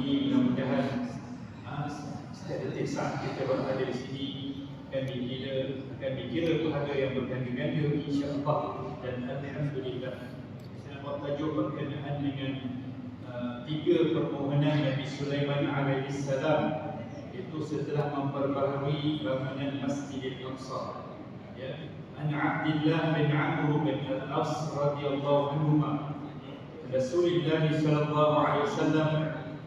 ini mudah-mudahan setiap detik saat kita berada di sini akan dikira pahala yang berganda-ganda insya-Allah. Dan alhamdulillah saya buat tajuk berkenaan dengan tiga permohonan Nabi Sulaiman alaihi salam, itu setelah memperbaharui bangunan Masjidil Aqsa. Ya, an Abdullah bin Amr bin Al-As radhiyallahu anhuma Rasulullah sallallahu alaihi wasallam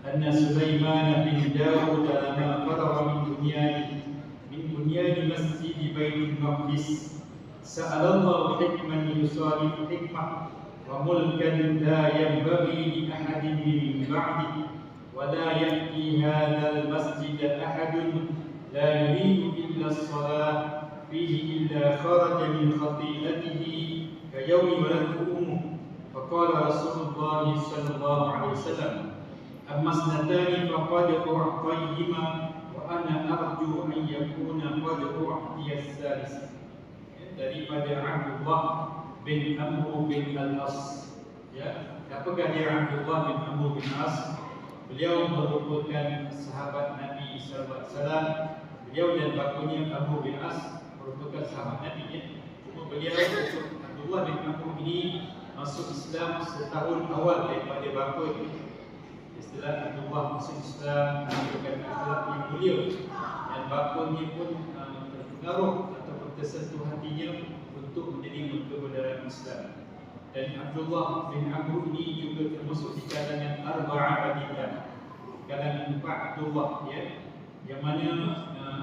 anna Sulaiman bin Daud lama faragha min bunyan Masjid Baitul Maqdis sa'ala Allah hikman yusadifu hikmah wa mulkan la yanbaghi li ahadin min ba'di wa la ya'ti hadzal masjid ahadun la yuridu illa as-salah fihi illa kharaja min khati'atihi ka yawmi waladtu ummuh. Faqala Rasulullah sallallahu alaihi wasallam amma isnatani faqad u'tayhima wa ana arju an yakuna qad u'tiya as-salis. Daripada Abdullah bin Amr bin Al-As. Ya, apakah dia Abdullah bin Amr bin Al-As? Beliau merupakan sahabat Nabi sallallahu alaihi wasallam. Beliau dan bakunya Amr bin Al-As merupakan sahabat Nabi, ya. Cuma beliau Abdullah bin Amr ini masuk Islam setahun awal daripada bakun. Istilah Abdullah masuk Islam merupakan akhlak yang mulia, dan bakunnya pun terpengaruh atau tersentuh hatinya untuk menjadi kebenaran Islam. Dan Abdullah bin Amr ini juga termasuk di kalangan Arba'ah Abdillah, kalangan 4 Abdullah, ya, yang mana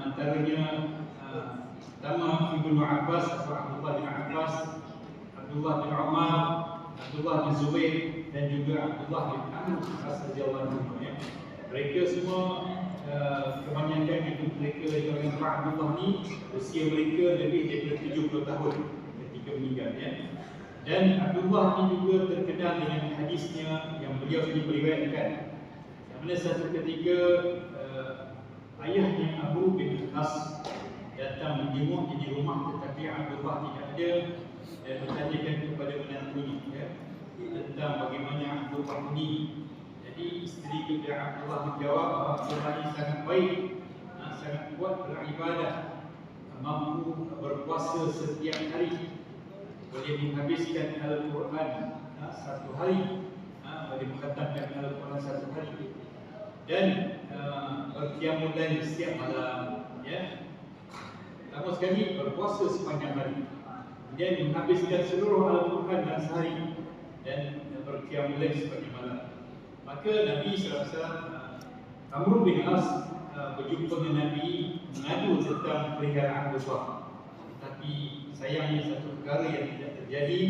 antaranya pertama Ibnu Abbas atau Abdullah bin Abbas, Abdullah bin Umar, Abdullah bin Zubair, dan juga Abdullah bin Amr radhiyallahu anhu, ya. Mereka semua kebanyakan itu mereka yang Abdullah ni usia mereka lebih daripada 70 tahun ketika meninggal, ya. Dan Abdullah ni juga terkenal dengan hadisnya yang beliau sendiri meriwayatkan, yang mana satu ketika ayahnya Abu bin As datang menjenguk di rumah, tetapi Abdullah tidak ada, dan bertanyakan kepada menantunya, ya, tentang bagaimana Abdullah ini. Jadi isteri kepada Abdullah menjawab bahawa sebenarnya sangat baik, sangat kuat beribadah, mampu berpuasa setiap hari, boleh menghabiskan Al-Quran satu hari, boleh mengkhatamkan Al-Quran satu hari, dan berqiyamul lail setiap malam, ya. Pertama sekali berpuasa sepanjang hari, kemudian menghabiskan seluruh Al-Quran dalam sehari, dan berqiyamul lail sepanjang malam. Maka Nabi SAW, Amr bin As berjumpa dengan Nabi mengadu tentang perihal Abdullah. Tapi sayangnya satu perkara yang tidak terjadi,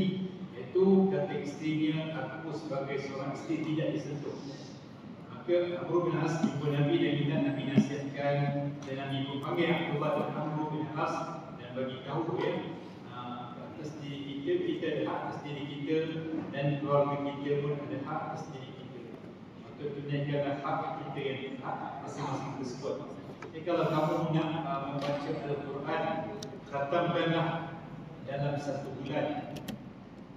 iaitu kata isterinya, aku sebagai seorang isteri tidak disentuh. Maka Amr bin As jumpa Nabi dan minta Nabi nasihatkan, dan Nabi pun panggil Abdullah dan Amr bin As dan bagi tahu, ya, atas diri kita ada hak atas diri kita, dan keluarga kita pun ada hak atas diri kita. Maka tunaikanlah hak kita yang hak masing-masing tersebut. Jadi kalau kamu nak membaca Al-Quran, khatamkanlah dalam 1 bulan.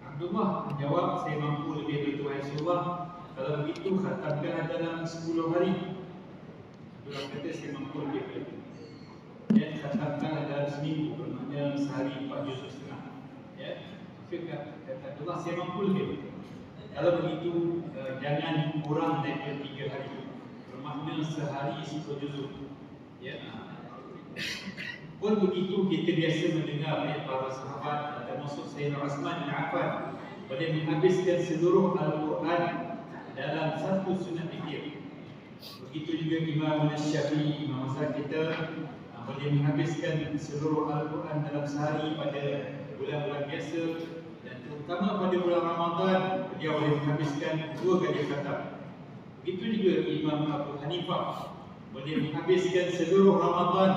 Abdullah menjawab, saya mampu lebih dari itu, wahai Rasulullah. Kalau begitu, khatamkanlah dalam 10 hari. Abdullah kata, saya mampu lebih dari itu. Dan khatamkanlah dalam seminggu, bermakna sehari 4 juz setengah. Ya, kata Abdullah, saya mampu lebih dari itu. Kalau begitu, jangan kurang daripada 3 hari, bermakna sehari 10 juz. Ya. Pun begitu, kita biasa mendengar, ya, para sahabat termasuk Sayyidina Uthman bin Affan boleh menghabiskan seluruh Al-Quran dalam satu sunat zikir. Begitu juga Imam Syafi'i, Imam mazhab kita, boleh menghabiskan seluruh Al-Quran dalam sehari pada bulan-bulan biasa, dan terutama pada bulan Ramadan dia boleh menghabiskan 2 kali khatam. Begitu juga Imam Abu Hanifah boleh menghabiskan seluruh Ramadan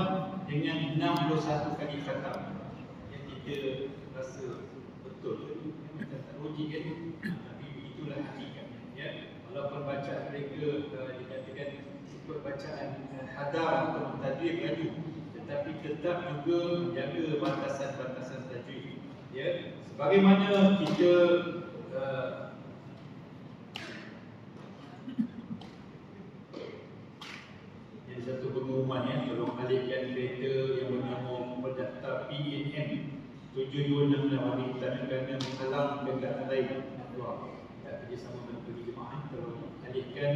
dengan 61 kali khatam. Yang kita rasa betul, kita tak uji kan, tapi begitulah hakikatnya, ya. Walaupun bacaan mereka dikatakan ikut bacaan hadar atau tajwid laju, tetapi tetap juga menjaga batasan-batasan tajwid, ya. Sebagaimana kita satu pengumuman tolong alihkan kereta yang bernama pendaftar PNM 726 wanita negara menghalang kenderaan lain keluar. Kerjasama dengan bagi jemaah tolong alihkan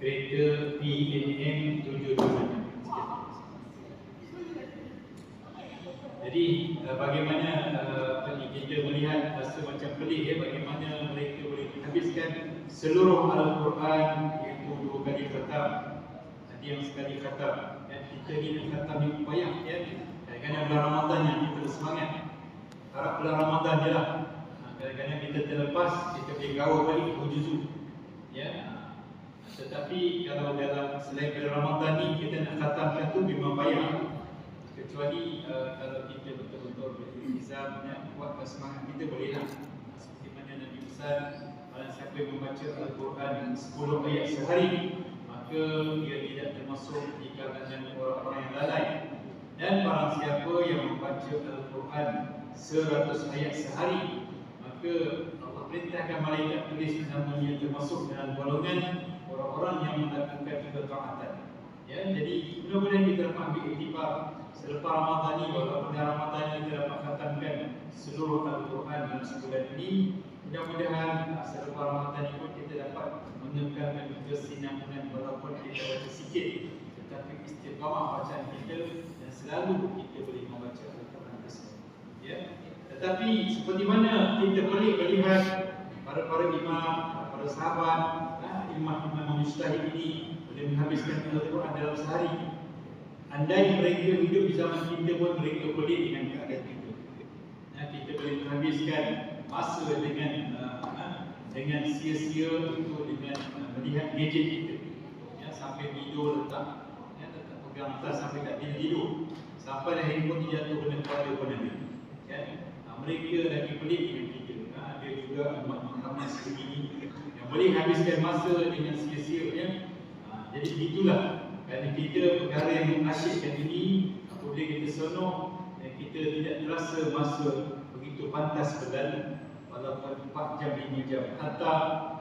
kereta PNM 726. Jadi bagaimana kita melihat rasa macam pelik bagaimana mereka boleh menghabiskan seluruh Al-Quran iaitu 2 kali khatam. Ada yang sekali khatam. Kita ni nak khatam ni payah kadang-kadang bulan Ramadan yang kita bersemangat. Harap bulan Ramadan je lah. Kadang-kadang kita terlepas, kita boleh kawal balik juzuk. Tetapi kalau dalam selain bulan Ramadan ni kita nak khatamkan tu memang payah. Kecuali kalau kita betul-betul beriltizam kuatkan semangat kita bolehlah. Seperti mana Nabi pesan, barang siapa yang membaca Al-Quran 10 ayat sehari, maka dia tidak termasuk di kalangan orang-orang yang lalai. Dan barang siapa yang membaca Al-Quran 100 ayat sehari, maka Allah perintahkan malaikat tulis namanya termasuk dalam golongan orang-orang yang melakukan ketaatan. Jadi mudah-mudahan kita dapat ambil iktibar selepas Ramadan ni, walaupun dalam Ramadan ni kita dapat khatamkan seluruh Al-Quran dalam sebulan ini. Mudah-mudahan selepas Ramadan ni pun kita dapat menekankan kesinambungan walaupun kita baca sikit, tetapi istiqamah bacaan kita dan selalu kita boleh membaca Al-Quran tersebut. Tetapi seperti mana kita boleh melihat para imam, para sahabat, imam-imam mujtahid ini boleh menghabiskan Al-Quran dalam sehari. Andai mereka hidup di zaman kita pun mereka boleh dengan keadaan kita. Kita boleh menghabiskan masa dengan sia-sia itu dengan melihat gadget kita. Sampai tidur letak pegang atas sampai tak tidur. Sampai dah handphone jatuh kena kepala pun ada. Mereka lagi pelik dengan kita. Ada juga umat Muhammad sebegini yang boleh habiskan masa dengan sia-sia. Jadi begitulah. Kerana kita perkara yang mengasyikkan ini, apabila kita seronok dan kita tidak terasa masa begitu pantas berlalu, walaupun 4 jam 5 jam. Hatta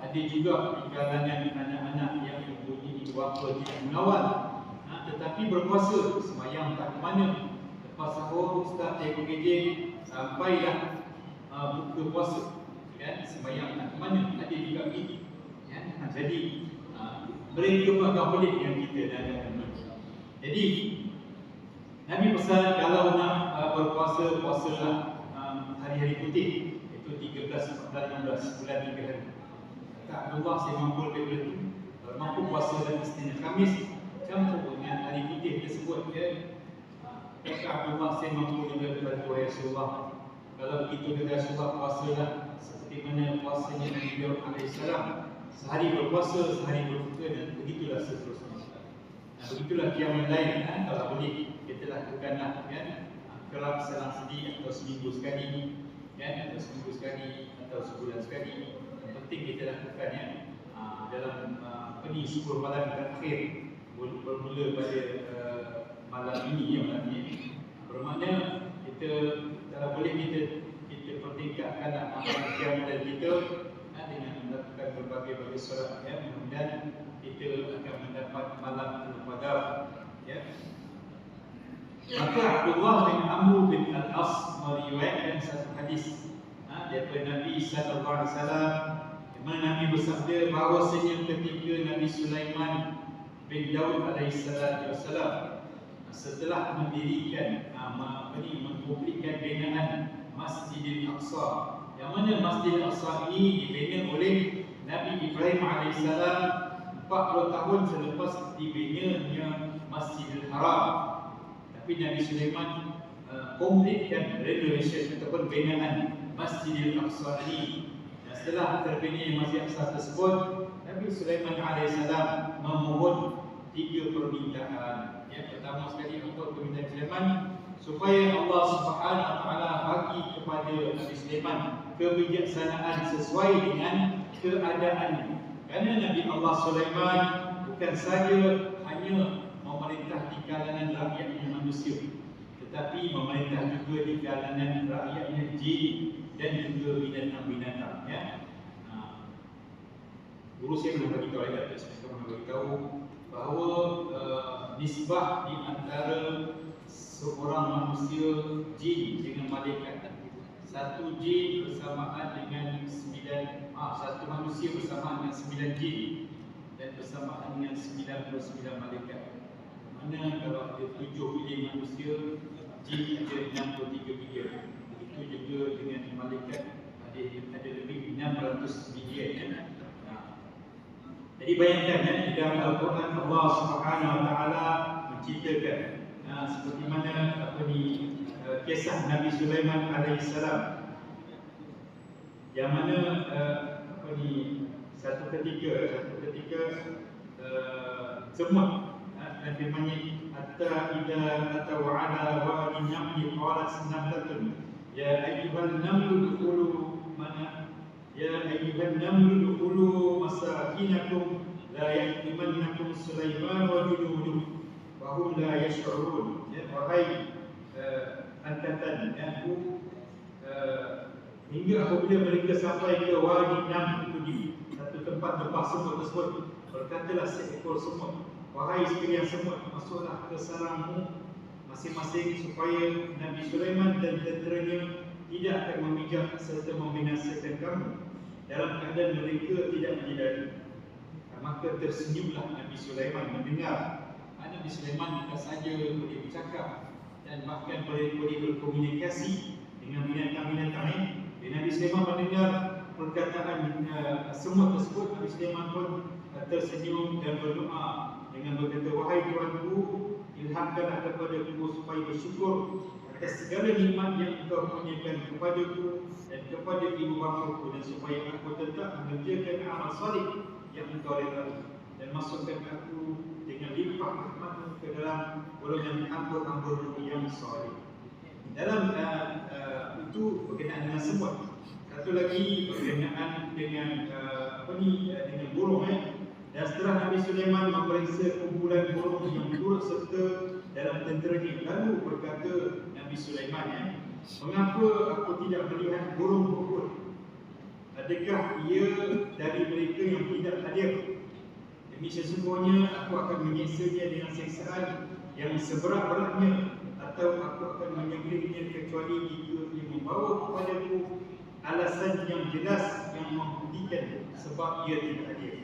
ada juga di kalangan anak-anak yang mempunyai bapa tidak mengawal, tetapi berpuasa, semayang tak ke mana. Lepas sahur, ustaz tengok gadget sampailah buka puasa, semayang tak ke mana. Ada juga begitu. Jadi mereka pun akan pelik yang kita dan jadi Nabi pesan kalau nak berpuasa, puasalah hari-hari putih, iaitu 13, 14, 16 bulan 3 hari. Kata Abdullah, saya mampu lebih daripada itu. Kalau mampu puasa dan Isnin Khamis campur dengan hari putih tersebut, kata Abdullah, saya mampu lebih daripada itu, ya Rasulullah. Kalau begitu kata Rasulullah, puasalah seperti mana puasanya Nabi Daud AS. Sehari berpuasa, sehari berbuka dan begitulah seterusnya. Begitulah qiyamul lail. Kalau boleh kita lakukanlah kerap selang sedi atau seminggu sekali, atau seminggu sekali atau sebulan sekali. Yang penting kita lakukan dalam 10 malam terakhir bermula pada malam ini bermakna kita kalau boleh kita pertingkatkan amalan qiyamul lail kita dengan melakukan berbagai solat, mudah-mudahan kita akan mendapat malam Al-Qadar. Maka Abdullah bin Amr bin Al-As meriwayatkan satu hadis daripada Nabi sallallahu alaihi wasallam, di mana Nabi bersabda bahawasanya ketika Nabi Sulaiman bin Daud alaihi wasallam setelah mendirikan mempublikkan binaan Masjidil Aqsa, yang mana Masjid Al-Aqsa ini dibina oleh Nabi Ibrahim AS 40 tahun selepas dibinanya Masjidil Haram. Tapi Nabi Sulaiman kompletkan renovation ataupun binaan Masjidil Aqsa ini. Dan setelah terbina Masjid Al-Aqsa tersebut, Nabi Sulaiman AS memohon 3 permintaan. Yang pertama sekali, apa permintaan Sulaiman? Supaya Allah Subhanahu Wa Taala bagi kepada Nabi Sulaiman kebijaksanaan sesuai dengan keadaannya. Kerana Nabi Allah Sulaiman bukan saja hanya memerintah di kalangan rakyatnya manusia, tetapi memerintah juga di kalangan rakyatnya jin dan juga binatang-binatang. Guru saya pernah beritahu, saya pernah beritahu bahawa nisbah di antara seorang manusia jin dengan malaikat. Satu jin bersamaan dengan satu manusia bersamaan dengan 9 jin dan bersamaan dengan 99 malaikat. Mana kalau ada 7 bilion manusia, jin ada 63 bilion. Begitu juga dengan malaikat ada lebih 600 bilion kan. Jadi bayangkan di dalam Al-Quran Allah Subhanahu Wa Taala menceritakan seperti mana kisah Nabi Sulaiman alaihissalam, yang mana satu ketika semut dan firman-Nya hatta idza ataw ala wadi namli qalat namlatun ya ayyuhan namlu dukhulu ya ayyuhan namlu dukhulu masakinakum la yahtimannakum Sulaiman wa junuduhu wa hum la yash'urun. Ya, wahai angkatan aku, hingga apabila mereka sampai ke wadi Nam itu, di satu tempat lepas semut tersebut, berkatalah seekor semut, wahai sekalian semut, masuklah ke sarangmu masing-masing supaya Nabi Sulaiman dan tenteranya tidak akan memijak serta membinasakan kamu dalam keadaan mereka tidak menyedari. Maka tersenyumlah Nabi Sulaiman mendengar. Nabi Sulaiman bukan sahaja boleh bercakap dan bahkan boleh berkomunikasi dengan binatang-binatang lain. Nabi Sulaiman mendengar perkataan semut tersebut. Nabi Sulaiman pun tersenyum dan berdoa dengan berkata, wahai Tuhanku, ilhamkanlah kepadaku supaya bersyukur atas segala nikmat yang Engkau kurniakan kepadaku dan kepada ibu bapaku, dan supaya aku tetap mengerjakan amal saleh yang Engkau redai, dan masukkan aku dengan limpah rahmat-Mu ke dalam golongan hamba-hamba yang saleh. Dalam itu berkenaan dengan semut. Satu lagi berkenaan dengan dengan burung. Dan setelah Nabi Sulaiman memeriksa kumpulan burung yang turut serta dalam tenteranya, lalu berkata Nabi Sulaiman, mengapa aku tidak melihat burung pun? Adakah ia dari mereka yang tidak hadir? Demi sesungguhnya aku akan menyiksanya dengan siksaan yang seberat-beratnya, atau aku akan menyembelihnya kecuali jika ia membawa kepadaku alasan yang jelas yang membuktikan sebab ia tidak hadir.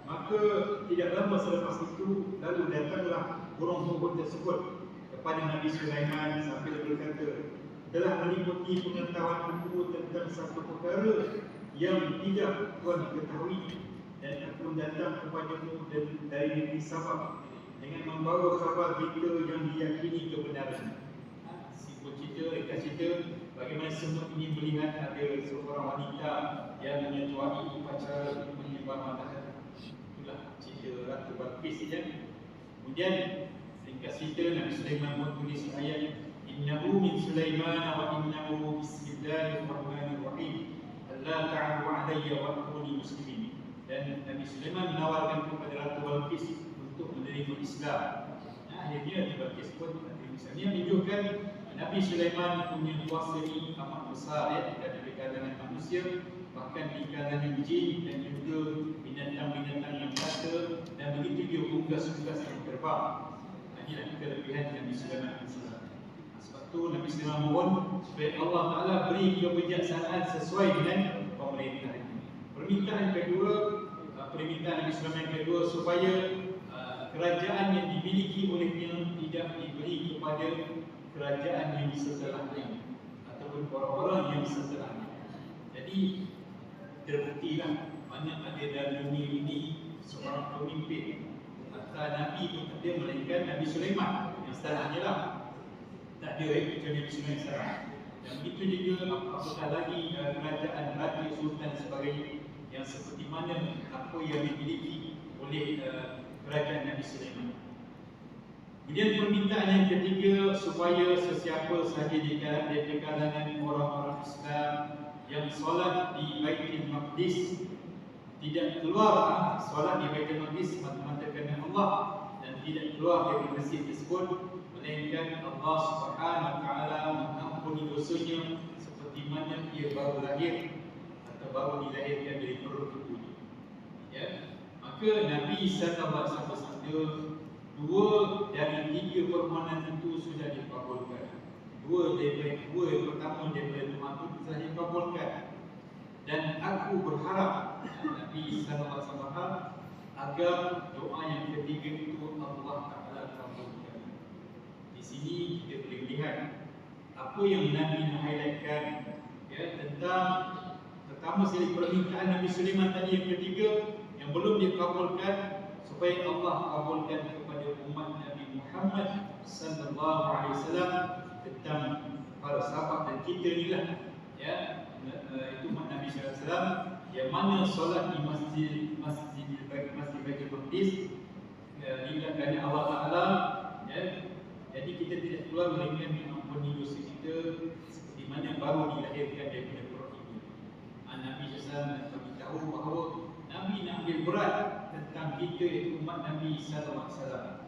Maka tidak lama selepas itu, lalu datanglah burung-burung tersebut kepada Nabi Sulaiman sambil berkata, telah meliputi pengetahuanku tentang satu perkara yang tidak Tuhan ketahui, dan aku datang kepadamu dari negeri Sabah dengan membawa khabar berita yang diyakini kebenaran. Simpul cerita, ringkas cerita, bagaimana semut ini melihat ada seorang wanita yang menyetuai upacara menyembah matahari. Itulah cerita Ratu Balqis ya. Kemudian ringkas cerita, Nabi Sulaiman menulis ayat, innahu min Sulaiman wa innahu bismillahirrahmanirrahim alla ta'alu alayya wa atuni muslimin. Dan Nabi Sulaiman menawarkan kepada Ratu Balqis untuk menerima Islam. Akhirnya Ratu Balqis pun menerima Islam. Ini menunjukkan Nabi Sulaiman punya kuasa ini amat besar ya, dari kalangan manusia, bahkan di kalangan jin dan juga binatang-binatang yang kata, dan begitu juga unggas-unggas yang terbang. Inilah kelebihan Nabi Sulaiman. Sebab tu Nabi Sulaiman mohon supaya Allah Ta'ala beri kebijaksanaan sesuai dengan pemerintahan. Permintaan Nabi Sulaiman kedua, supaya kerajaan yang dimiliki olehnya tidak diberi kepada kerajaan yang setelahnya ataupun orang-orang yang setelahnya. Jadi terbuktilah mana ada dalam dunia ini seorang pemimpin atau Nabi itu ada, melainkan Nabi Sulaiman yang setelahnya lah. Tak ada kecuali Nabi Sulaiman sekarang. Dan begitu juga apakah lagi kerajaan raja, sultan dan sebagainya, yang seperti mana apa yang dimiliki oleh kerajaan Nabi Sulaiman. Kemudian permintaan yang ketiga, supaya sesiapa sahaja di kalangan orang-orang Islam yang solat di Baitul Maqdis tidak keluar solat di Baitul Maqdis mata-mata kerana Allah, dan tidak keluar dari masjid tersebut, melainkan Allah Subhanahu Wa Taala mengampuni dosanya seperti mana ia baru lahir atau baru dilahirkan dari perut ibunya. Ya, maka Nabi sallallahu alaihi wasallam bersabda, Dua dari tiga permohonan itu sudah dikabulkan. Dua yang pertama daripada Tuhan itu sudah dikabulkan. Dan aku berharap Nabi sallallahu alaihi wasallam agar doa yang ketiga itu Allah Taala kabulkan. Di sini kita boleh lihat apa yang Nabi nak highlightkan, ya, tentang pertama sekali permintaan Nabi Sulaiman tadi yang ketiga yang belum dikabulkan, supaya Allah kabulkan kepada umat Nabi Muhammad sallallahu alaihi wasallam tentang para sahabat dan kita ni lah, ya, itu umat Nabi sallallahu alaihi wasallam yang mana solat di masjid Baitul Maqdis dilakukan Allah Taala, ya. Jadi kita tidak keluar melainkan mengampuni dosa kita seperti mana baru dilahirkan daripada perut ibu. Nabi SAW beritahu bahawa Nabi nak ambil berat tentang kita, iaitu umat Nabi SAW.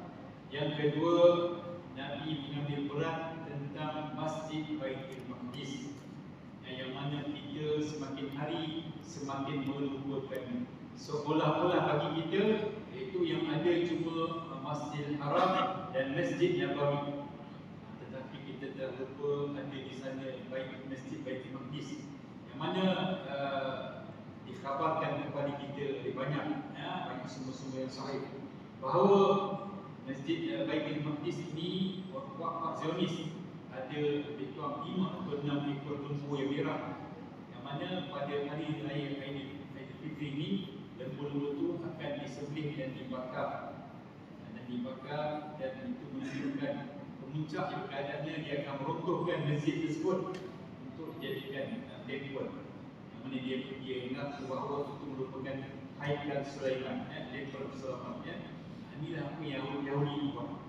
Yang kedua, Nabi mengambil berat tentang Masjid Baitul Maqdis, yang mana kita semakin hari semakin melupakan. Seolah-olah bagi kita itu yang ada cuma Masjidil Haram dan Masjid Nabawi, tetapi kita terlupa ada di sana Masjid Baitul Maqdis yang mana dikhabarkan kepada kita oleh banyak sumber-sumber yang sahih bahawa Masjid Baitul Maqdis ini wakaf Zionis ada lebih kurang 5 atau 6 ekor lembu yang merah, yang mana pada hari raya Aidilfitri ini lembu-lembu itu akan disembelih dan dibakar dan itu menunjukkan pemuncak keadaannya dia akan meruntuhkan masjid tersebut untuk dijadikan temple, yang mana dia mengaku bahawa itu merupakan Haikal Sulaiman, temple Sulaiman, ya. Inilah apa yang Yahudi buat.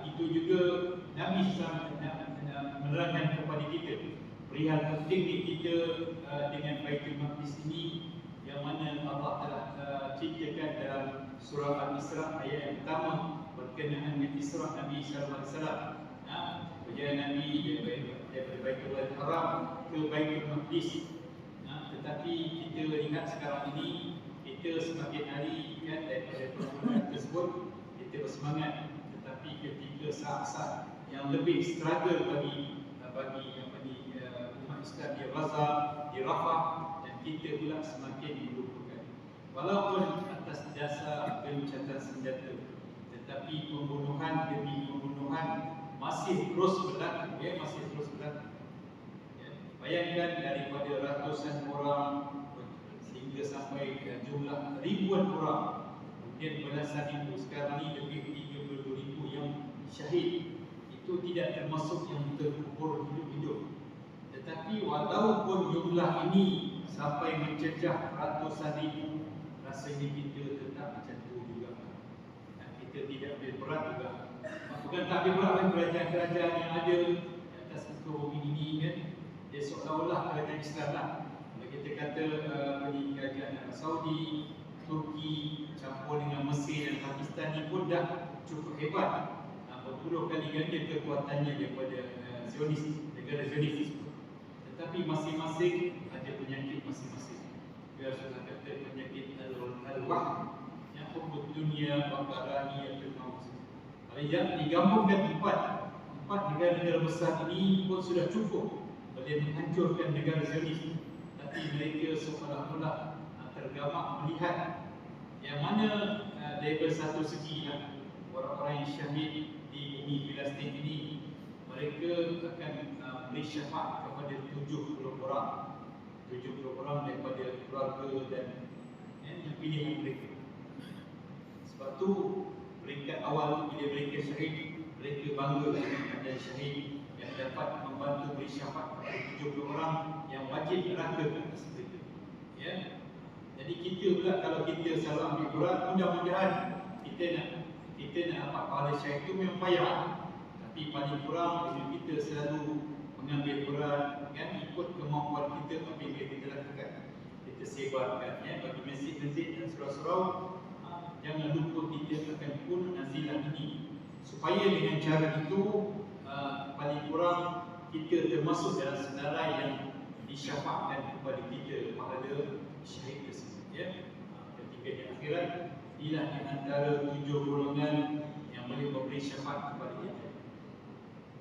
Begitu juga Nabi SAW menerangkan kepada kita perihal pentingnya kita dengan Baitul Maqdis ini, yang mana Allah telah ceritakan dalam surah Al-Isra ayat yang pertama berkenaan dengan Isra Nabi sallallahu alaihi wasallam. Perjalanan Nabi daripada Baitul Haram ke Baitul Maqdis. Tetapi kita lihat sekarang ini kita semakin hari kan daripada perjalanan tersebut kita bersemangat, tetapi ketika saat-saat yang lebih struggle bagi umat Islam di Gaza, di Rafah, dan kita pula semakin melupakan. Walaupun atas dasar gencatan senjata, tetapi pembunuhan demi pembunuhan masih terus berlaku, ya, masih terus berlaku. Ya. Bayangkan daripada ratusan orang sehingga sampai jumlah ribuan orang, kemudian belasan ribu, sekarang ini lebih 32,000 yang syahid. Itu tidak termasuk yang terkubur hidup-hidup. Tetapi walaupun jumlah ini sampai mencecah ratusan ribu, rasanya kita tetap macam tu juga. Dan kita tidak ambil berat juga. Bukan tak ambil berat oleh kerajaan-kerajaan yang ada di atas muka bumi ini, kan. Dia seolah-olah kerajaan Islam lah. Kalau kita kata kerajaan Saudi, Turki campur dengan Mesir dan Pakistan ni pun dah cukup hebat, berpuluh kali ganda kekuatannya daripada Zionis, negara Zionis tersebut. Tetapi masing-masing ada penyakit masing-masing. Dia sudah kata penyakit al-wahm, yang hubbud dunia wa karahiyatul maut. Kalau digabungkan empat negara-negara besar ini pun sudah cukup boleh menghancurkan negara Zionis. Tapi mereka seolah-olah tergamak melihat yang mana daripada satu segi orang-orang yang syahid di bumi Palestin ini, mereka akan beri syafaat kepada 70 orang daripada keluarga dan yang pilihan mereka. Sebab tu peringkat awal bila mereka syahid, mereka bangga dengan ada syahid yang dapat membantu beri syafaat kepada 70 orang yang wajib neraka ke atas mereka. Ya. Jadi kita pula kalau kita selalu ambil berat, mudah-mudahan kita nak dapat pahala syahid itu memang payah. Tapi paling kurang kita selalu mengambil berat, kan, ikut kemampuan kita apa yang kita lakukan. Kita sebarkan, ya, bagi masjid-masjid dan surau-surau. Jangan lupa kita akan pun nazilah ini, supaya dengan cara itu paling kurang kita termasuk dalam senarai yang disyafaatkan kepada kita pahala syahid tersebut, ya. Ketika di akhirat, inilah di antara 7 golongan yang yang boleh memberi syafaat kepada kita.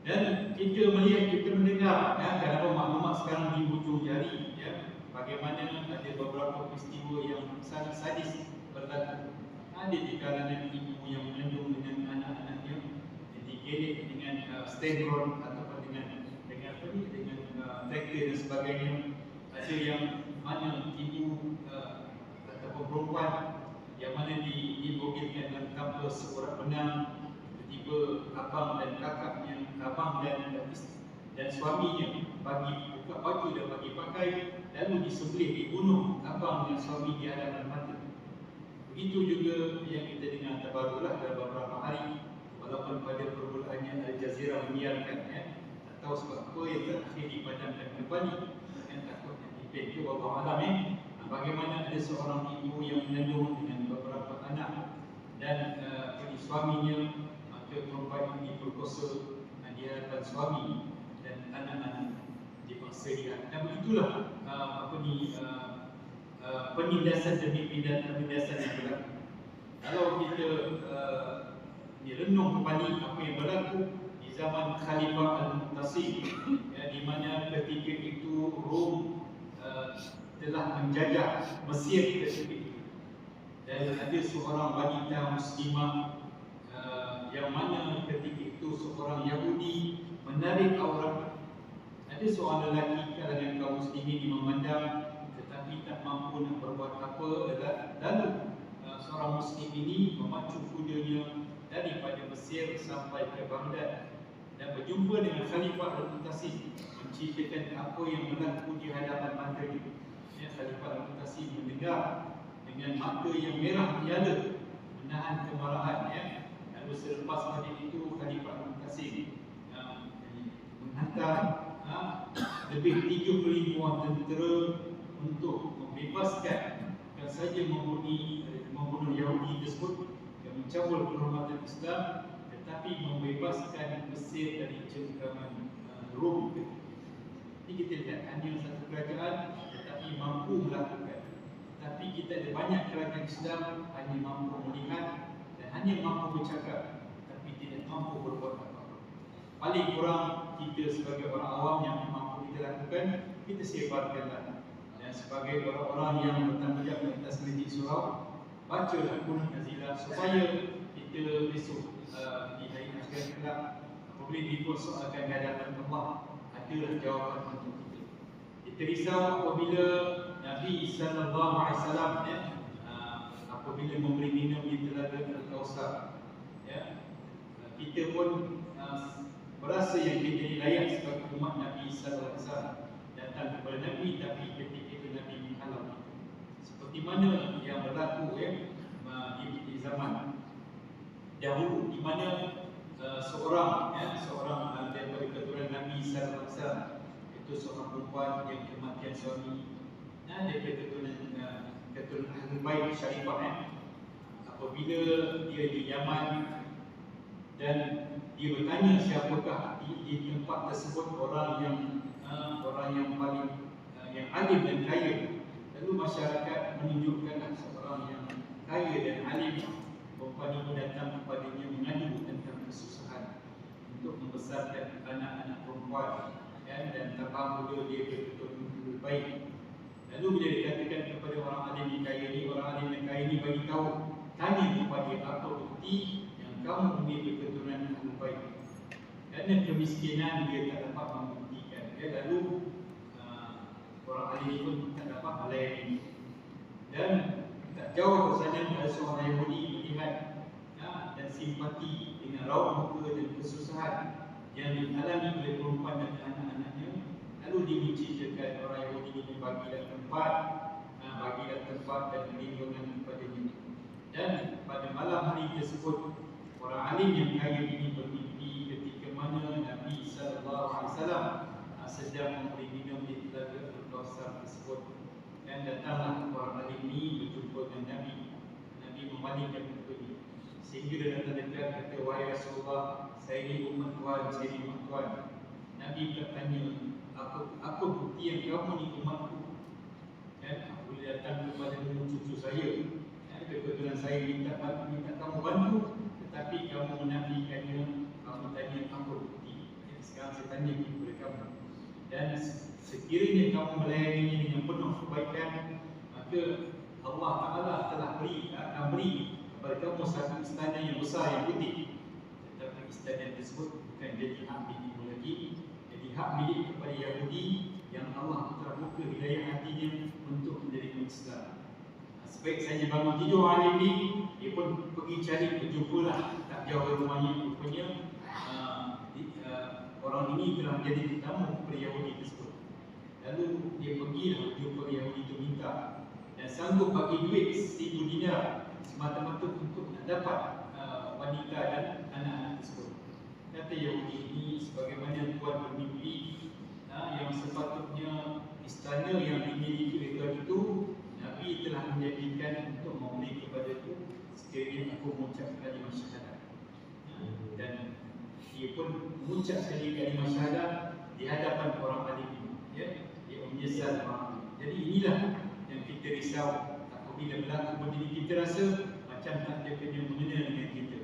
Dan kita melihat, kita mendengar dalam maklumat sekarang di hujung jari, bagaimana ada beberapa peristiwa yang sangat sadis berlaku. Ada di kalangan ibu yang mengandung dengan anak-anaknya yang digelet dengan steron ataupun dengan traktor dan sebagainya. Ada yang mana ibu ataupun perempuan yang mana dibogelkan dalam tanpa seurat benang. Tiba abang dan kakaknya, abang dan suaminya bagi buka baju dan bagi pakai, lalu disembelih, dibunuh abang dan suami di hadapan mata. Begitu juga yang kita dengar terbarulah dalam beberapa hari, walaupun pada permulaannya Al Jazeera menyiarkan, tak tahu sebab apa yang terakhir dipadamkan kembali, takutnya dipin ke bawah alam bagaimana ada seorang ibu yang mengandung dengan beberapa anak dan suaminya, perempuan ini diperkosa di hadapan suami dan anak-anak dipaksa dia. Dan begitulah penindasan demi penindasan yang berlaku. Kalau kita renung kembali apa yang berlaku di zaman Khalifah Al-Mu'tasim, di mana ketika itu Rom telah menjajah Mesir ketika itu, dan ada seorang wanita muslimah yang mana ketika itu seorang Yahudi menarik aurat. Ada seorang lelaki kalangan kaum muslimin memandang tetapi tak mampu nak berbuat apa. Lalu seorang muslim ini memacu kudanya daripada Mesir sampai ke Baghdad dan berjumpa dengan Khalifah Al-Mu'tasim, menceritakan apa yang berlaku di hadapan matanya. Khalifah Al-Mu'tasim mendengar dengan mata yang merah menyala, menahan kemarahan. Lalu selepas pada itu Khalifah Al-Mu'tasim menghantar lebih 30,000 tentera untuk membebaskan, bukan saja membunuh Yahudi tersebut yang mencabul kehormatan Islam, tetapi membebaskan Mesir dari cengkraman Rom. Ini kita lihat hanya satu kerajaan tetapi mampu melakukan. Tapi kita ada banyak kerajaan Islam hanya mampu melihat dan hanya mampu bercakap, tapi tidak mampu berbuat apa-apa. Paling kurang kita sebagai orang awam yang mampu kita lakukan, kita sebarkanlah. Dan sebagai orang-orang yang bertanggungjawab atas masjid surau, bacalah Quran Nazilah supaya kita besok di hari akhirat kelak apabila dipersoalkan di hadapan Allah, adalah jawapan untuk kita. Kita risau apabila Nabi sallallahu alaihi wasallam apabila memberi minum di telaga Al-Kausar, kita pun berasa yang kita ini layak sebagai umat Nabi sallallahu alaihi wasallam datang kepada Nabi, tapi ketika itu Nabi menghalau. Seperti mana yang berlaku di zaman dahulu, di mana seorang daripada keturunan Nabi sallallahu alaihi wasallam, itu seorang perempuan yang kematian suami, daripada keturunan Ahlul Bait Syarifah, apabila dia di Yaman dan dia bertanya siapakah di tempat tersebut orang yang paling yang alim dan kaya. Lalu masyarakat menunjukkan seorang yang kaya dan alim. Perempuan ini datang kepadanya mengadu tentang kesusahan untuk membesarkan anak-anak perempuan, dan tak mampu dia betul-betul baik. Lalu bila dikatakan kepada orang alim yang kaya ini, orang alim yang kaya ini bagi tahu, tanya kepada apa bukti yang kamu memiliki keturunan Ahlul Bait. Kerana kemiskinan dia tak dapat membuktikan. Lalu orang alim ini pun tak dapat melayani. Dan tak jauh ke sana ada seorang Yahudi melihat dan simpati dengan raut muka dan kesusahan yang dialami oleh perempuan dan anak-anaknya. Lalu dia menceritakan orang Yahudi ini bagilah tempat dan perlindungan kepadanya. Dan pada malam hari tersebut, orang alim yang kaya ini bermimpi ketika mana Nabi SAW sedang memberi minum di telaga Al-Kausar tersebut. Dan datanglah orang alim ini berjumpa dengan Nabi. Nabi memalingkan mukanya sehingga dia datang dekat, kata, wahai Rasulullah, saya ini umat Tuhan, saya ini umat Tuhan. Nabi bertanya, apa bukti yang kamu ni umatku? Boleh datang kepada cucu saya, kebetulan saya minta kamu bantu, tetapi kamu nak tanya kepada kamu. Dan sekiranya kamu melayaninya dengan penuh kebaikan, maka Allah Ta'ala telah akan beri kepada kamu satu istana yang besar yang putih. Tetapi istana tersebut bukan jadi hak milikmu lagi, jadi hak milik kepada Yahudi yang Allah telah buka hidayah hatinya untuk menjadi Islam. Sebaik saja bangun tidur hari ini, dia pun pergi cari berjumpalah tak jauh dari rumahnya. Rupanya orang ini telah menjadi tetamu kepada Yahudi tersebut. Lalu dia pergilah jumpa Yahudi itu minta dan sanggup bagi duit 1,000 dinar semata-mata untuk nak dapat wanita dan anak-anak tersebut. Kata Yahudi ini, sebagaimana Tuhan bermimpi, yang sepatutnya istana yang dimiliki oleh Tuhan itu Nabi telah menjanjikan untuk memberi kepada itu sekiranya aku mengucap kalimah syahadat. Dan dia pun mengucap kalimah syahadat di hadapan orang alim, ya, dia menyesal orang. Jadi inilah yang kita risau apabila berlaku benda ini. Kita rasa macam tak ada kena mengena dengan kita,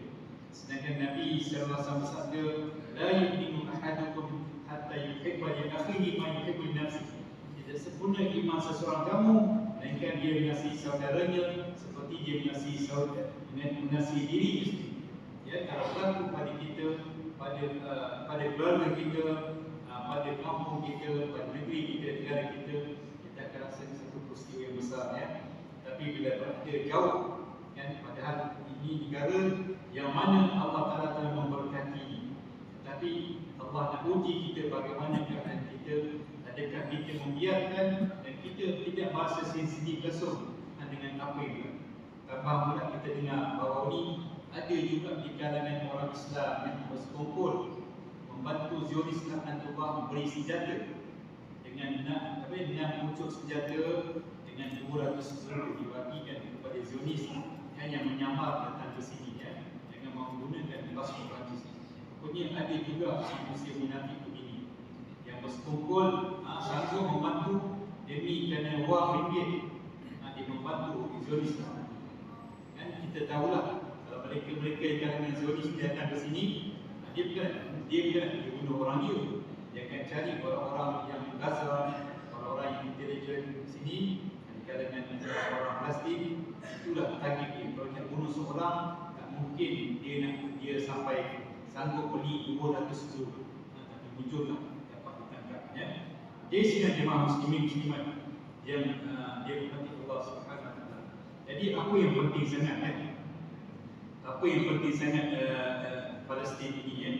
sedangkan Nabi sallallahu alaihi wasallam bersabda, la yu'minu ahadukum hatta yuhibba li akhihi ma yuhibbu li nafsihi. Tidak sempurna iman seseorang kamu melainkan dia mengasihi saudaranya seperti dia mengasihi dirinya sendiri. Ya, kalau berlaku pada kita, pada keluarga kita, pada kampung kita, pada negeri kita, negara kita, kita akan rasa satu peristiwa yang besar, ya. Tapi bila berada jauh, kan, padahal ini negara yang mana Allah Ta'ala telah memberkati, tapi Allah nak uji kita bagaimana keadaan kita. Adakah kita membiarkan dan kita tidak merasa sensitif langsung dengan apa yang tambah pula kita dengar bahawa ini ada juga di kalangan orang Islam yang bersekongkol membantu Zionis Antuba memberi senjata dengan nak pucuk senjata dengan 200 peluru dibagikan kepada Zionis yang menyamar datang ke sini, ya, dengan menggunakan pasport Perancis. Rupanya ada juga manusia munafik begini yang bersekongkol sanggup membantu demi kerana wang ringgit, dia membantu Zionis. Kan kita tahulah kalau mereka yang kalangan Zionis datang ke sini, dia bukan bunuh orang dia akan cari orang-orang yang Gaza, orang-orang yang intelijen sini di kalangan orang Palestin. Itulah target dia. Kalau nak bunuh seorang, tak mungkin dia sampai sanggup beli 200 peluru, tapi mujurlah dapat ditangkap, ya. Jadi sini jemaah muslimat yang dirahmati Allah Subhanahu Wa Taala. Jadi apa yang penting sangat, kan? Apa yang penting sangat Palestin ini, ya?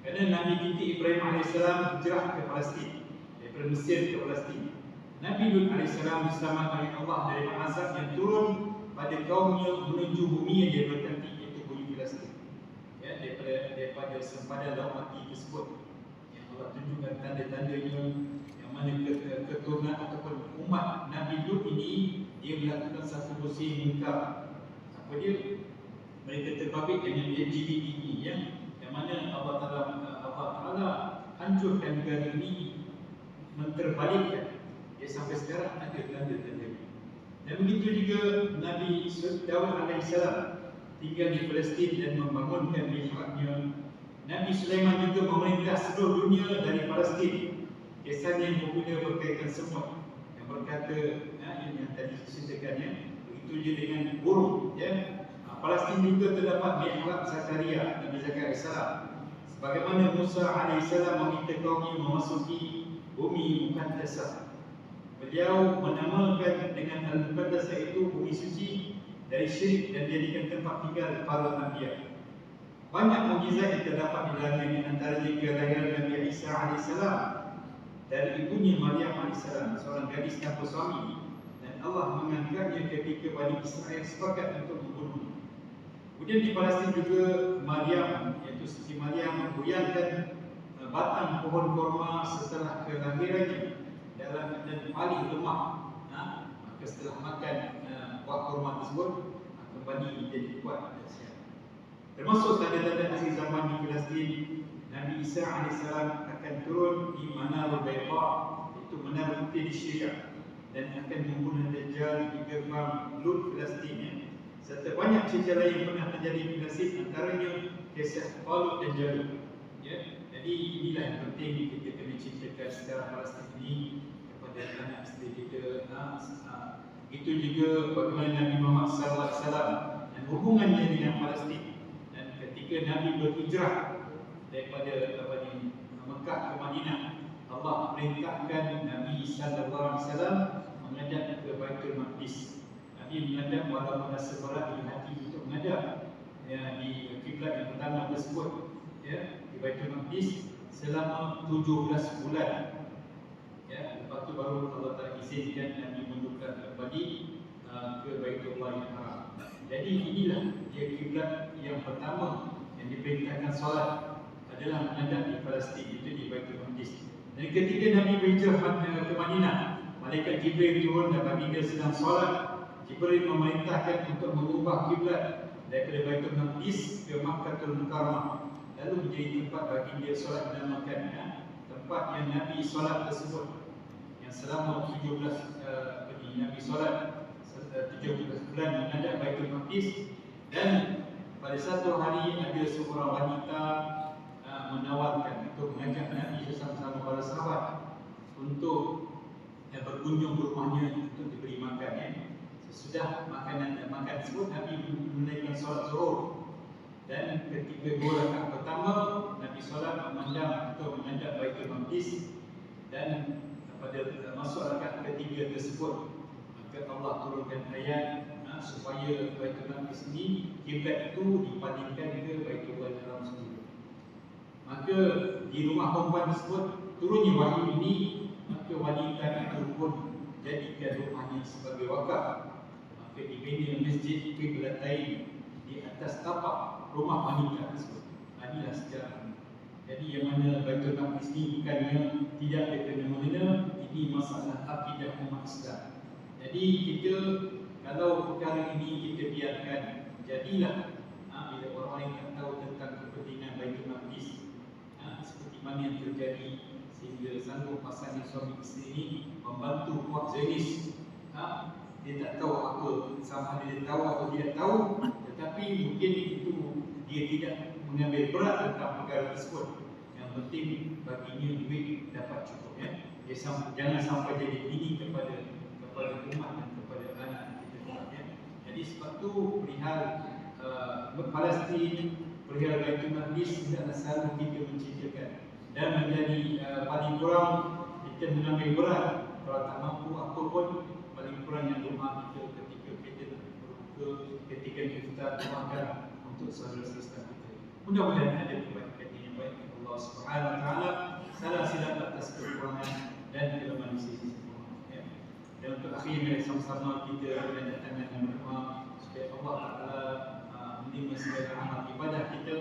Kerana Nabi kita Ibrahim AS hijrah ke Palestin, daripada Mesir ke Palestin. Nabi Lut AS diselamatkan oleh Allah dari azab yang turun pada kaumnya menuju bumi yang dia berkati, iaitu bumi Palestin, ya, daripada sempadan laut mati tersebut yang Allah tunjukkan tanda-tandanya, yang mana keturunan ataupun umat Nabi Lut ini dia melakukan satu musim munkar. Apa dia? Mereka terbabit dengan LGBT ini, ya, yang mana Allah Ta'ala hancurkan negara ini, menterbalikkan. Ya, sampai sekarang ada tanda-tanda. Dan begitu juga Nabi Daud AS tinggal di Palestin dan membangunkan mihrabnya. Nabi Sulaiman juga memerintah seluruh dunia dari Palestin. Kisahnya yang popular berkaitan semut yang berkata, yang tadi diceritakannya, begitu je dengan burung, ya. Palestin juga terdapat mihrab Zakaria, Nabi Zakaria AS. Sebagaimana Musa AS meminta kaumnya memasuki bumi Muqaddasah, beliau menamakan dengan Al-Muqaddasah itu bumi suci dari syirik dan jadikan tempat tinggal para nabi. Banyak mukjizat yang terdapat di dalamnya, antaranya kelahiran Nabi Isa AS dari ibunya Maryam AS, seorang gadis tanpa suami, dan Allah mengangkatnya ketika Bani Israel sepakat untuk membunuhnya. Kemudian di Palestin juga Maryam, iaitu Siti Maryam, menggoyangkan batang pohon korma setelah kelahirannya dalam keadaan paling lemah. Maka setelah makan buah korma tersebut, kembali menjadi kuat dan sihat. Termasuk tanda-tanda akhir zaman di Palestin, Nabi Isa AS akan turun di Manarul Bayda, iaitu menara putih di Syria, dan akan membunuh Dajjal di gerbang Lut Palestin, ya. Serta banyak cerita lain yang pernah terjadi di Palestin, antaranya kisah Talut dan Jalut, ya. Dan Jadi inilah yang penting kita kena ceritakan sejarah Palestin ini kepada anak isteri kita. Itu juga bagaimana Nabi Muhammad SAW dan hubungannya dengan Palestin. Dan ketika Nabi berhijrah daripada Mekah ke Madinah, Allah perintahkan Nabi SAW menghadap ke Baitul Maqdis. Nabi menghadap walaupun rasa berat di hati untuk menghadap di kiblat yang pertama tersebut, di Baitul Maqdis selama 17 bulan. Lepas tu baru Allah Ta'ala izinkan Nabi menukar kembali ke Baitullah yang Haram. Jadi inilah dia kiblat yang pertama yang diperintahkan solat adalah menghadap di Palestin, itu di Baitul Maqdis. Dan ketika Nabi berhijrah ke Madinah, malaikat Jibril turun dan baginda sedang solat. Jibril memerintahkan untuk mengubah kiblat daripada Baitul Maqdis ke Makkahul Mukarramah, lalu menjadi tempat baginda solat, dinamakan tempat yang Nabi solat tersebut, yang selama 17 Nabi solat 17 bulan menghadap Baitul Maqdis. Dan pada satu hari ada seorang wanita menawarkan untuk mengajak Nabi bersama-sama para sahabat untuk berkunjung ke rumahnya untuk diberi makan. Sesudah makan tersebut, Nabi menunaikan solat zuhur. Dan ketika 2 rakaat pertama, Nabi solat memandang untuk menghadap Baitul Maqdis. Dan pada masuk rakaat ketiga tersebut, maka Allah turunkan ayat supaya Baitul Maqdis ini, kiblat itu dipalingkan ke Baitullah Haram sendiri. Maka di rumah perempuan tersebut turunnya wahyu ini, maka wanita itu pun jadikan rumahnya sebagai wakaf. Maka dibina masjid Qiblatain di atas tapak rumah wanita tersebut. Inilah sejarah. Jadi yang mana Baitul Maqdis ini bukannya tidak ada kena-mengena, ini masalah akidah umat Islam. Jadi kita, kalau perkara ini kita biarkan, jadilah bila orang lain tak tahu tentang kepentingan Baitul Maqdis, seperti mana yang terjadi sehingga sanggup pasangan suami isteri ini membantu kuat Zionis. Dia tak tahu apa, sama dia tahu atau tidak tahu, tetapi mungkin itu dia tidak mengambil berat tentang perkara tersebut. Yang penting baginya duit dapat cukup, Dia jangan sampai jadi ini kepada umat dan kepada anak kita. Jadi sebab tu perihal Palestin, perihal Baitul Maqdis hendaklah selalu kita menceritakan dan menjadi paling kurang kita mengambil berat. Kalau tak mampu apa pun, paling kurang yang doa kita ketika kita berbuka, ketika kita doakan untuk saudara-saudara kita. Mudah-mudahan ada kebaikan yang baik Allah Subhanahu Wa Taala. Salah silap atas kekurangan dan kelemahan sisi. Dan untuk akhirnya sama-sama kita berdatang dengan berdoa supaya Allah Taala menerima segala amal ibadah kita,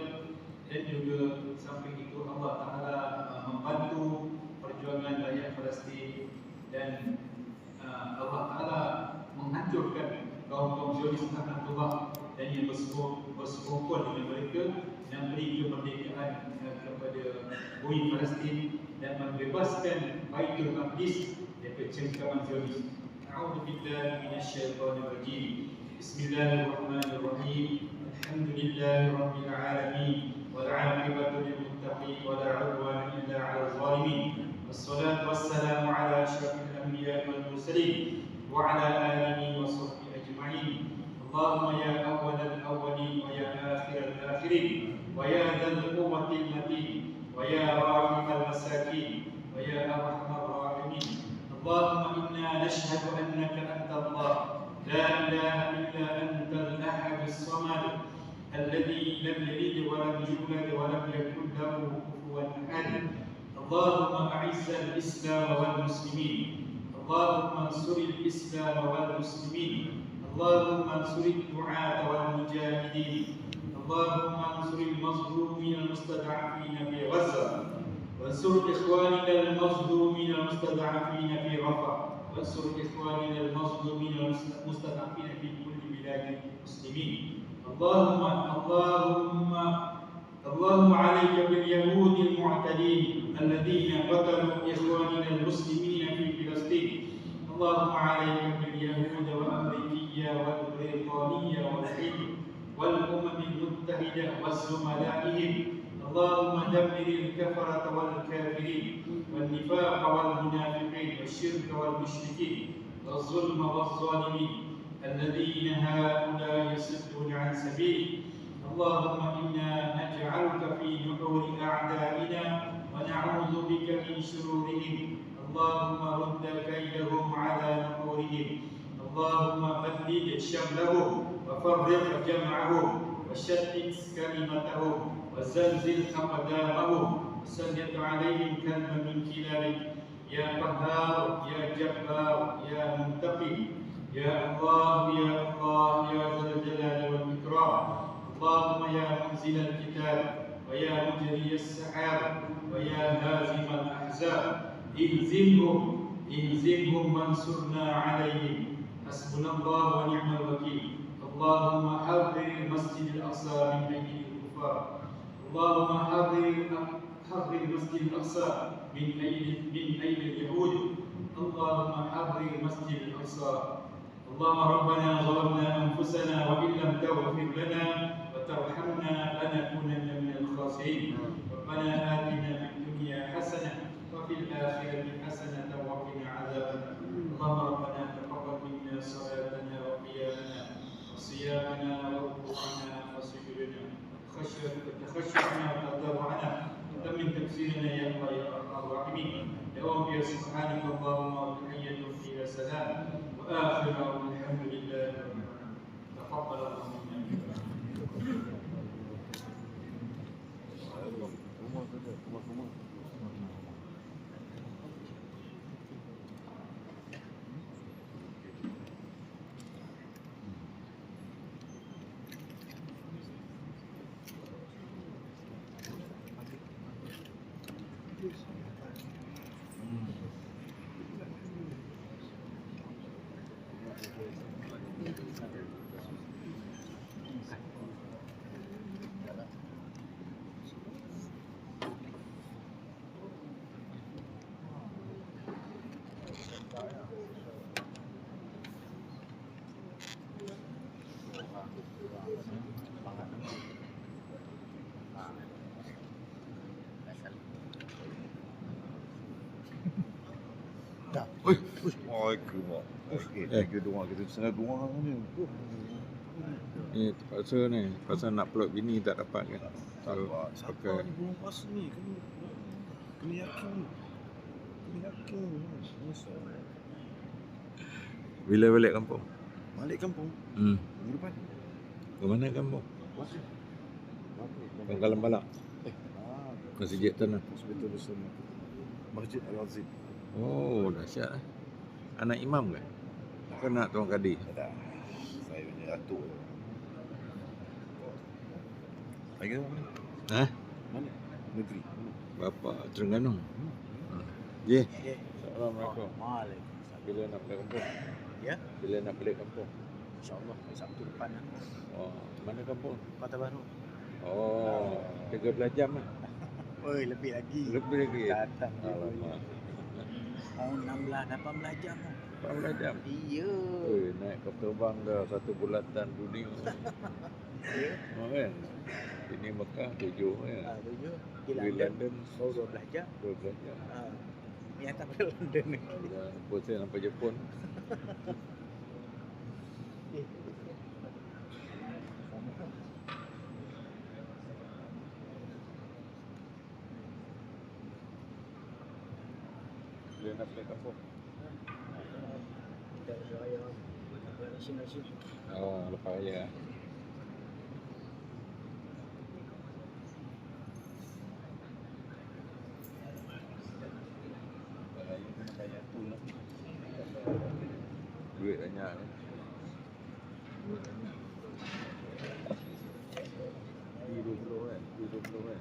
dan juga sampai itu Allah Taala membantu perjuangan rakyat Palestin, dan Allah Taala menghancurkan kaum Zionis Nahdlatul dan yang bersekongkol dengan mereka, dan beri kemerdekaan kepada bumi Palestin dan membebaskan Baitul Maqdis daripada cengkaman Zionis. A'udzu billahi minasyaitonir rajim. Bismillahirrahmanirrahim. Alhamdulillahi rabbil alamin wal 'aqibatu lil muttaqin wa la 'udwana illa 'alal zalimin. Wassalatu wassalamu ala asyrafil anbiya'i wal mursalin wa ala alihi wa sahbihi ajma'in. Allahumma ya awwalal awwalin wa ya akhiral akhirin wa ya dzal quwwatil matin wa ya rahimul masakin wa ya arhamar rahimin. Allahumma inna nashhadu annaka anta Allah, la ilaha illa anta al-ahad as-samad alladhi lam yalid wa lam yulad wa lam yakul lahu kufuwan ahad. Allahumma a'izz al-islam wal muslimin. Allahumma ansur al-islam wal muslimin. اللهم انصر الدعاة والمجاهدين. اللهم انصر المظلومين المستضعفين في غزة، وانصر إخواننا المظلومين المستضعفين في رفح، وانصر إخواننا المظلومين المستضعفين في كل بلاد المسلمين. اللهم عليك باليهود المعتدين الذين قتلوا إخواننا المسلمين في فلسطين. اللهم عليك باليهود وأمريكية والبريطانية والحلف والأمم المتحدة وزملائهم. اللهم دمر الكفرة والكافرين والنفاق والمنافقين والشرك والمشركين والظلم والظالمين الذين هؤلاء يصدون عن سبيلك. اللهم إنا نجعلك في نحور أعدائنا ونعوذ بك من شرورهم. اللهم رد كيدهم على نحورهم. اللهم بدد شملهم وفرق جمعهم وشتت كلمتهم وزلزل أقدامهم وسلط عليهم كلما من كلابك. يا قهار يا جبار يا منتقم يا الله يا الله يا ذا الجلال والإكرام. اللهم يا منزل الكتاب ويا مجري السحاب ويا هازم الأحزاب اهزمهم وانصرنا عليهم. حسبنا الله ونعم الوكيل. اللهم حرر المسجد الأقصى من أيدي الكفار. اللهم حرر المسجد الأقصى من أيدي اليهود. اللهم حرر المسجد الأقصى. اللهم ربنا ظلمنا أنفسنا وإن لم تغفر لنا وترحمنا لنكونن من الخاسرين. ربنا آتنا في الدنيا حسنة وفي الآخرة حسنة وقنا عذاب النار. اللهم ربنا تقبل منا صلاتنا وقيامنا وصيامنا وركوعنا وسجودنا وتخشعنا وتضرعنا وتمن تفسيرنا يا الله يا أرحم الراحمين. دوام فيها سبحانك اللهم وتحية فيها سلام وآخر الحمد لله رب العالمين. تقبل الله منا. Oi, keluar. Kita doang, kita setengah doang ni. Ni terpaksa ni, pasal nak plot bini tak dapat kan. So, Siapa ni belum pas ni? Kena yakin. bila balik kampung? Balik kampung. Minggu depan. Ke mana kampung? Pangkalan Balak. Masjid Tanah. Hospital bersama. Masjid Al-Azim. Oh, dahsyat lah. Anak imam ke? Ke nak tuan kadi? Tak. Saya punya atuk. Lagi mana? Ha? Mana? Negeri. Bapa Terengganu. Ya. Assalamualaikum. Waalaikumsalam. Bila nak balik kampung? Ya, Bila nak balik kampung? insyaAllah Sabtu depan lah. Oh, mana kampung? Kota Baru. Oh, 13 jam lah. Oi, lebih lagi. Lebih lagi. Datang je. Alamak. Mau 16, 18 jam. 18 jam. Iya. Oi, naik kapal terbang dah satu bulatan dunia. Ya. Oh, kan? Ini Mekah 7 kan? 7. Di Di London 12 jam. 12 jam. Ni atas pada London ni. Dan saya sampai Jepun. Bila nak balik kampung? Kita raya nasi-nasi. Oh, lepas raya. Duit banyak ni. Duit banyak. 20 kan? 20 kan?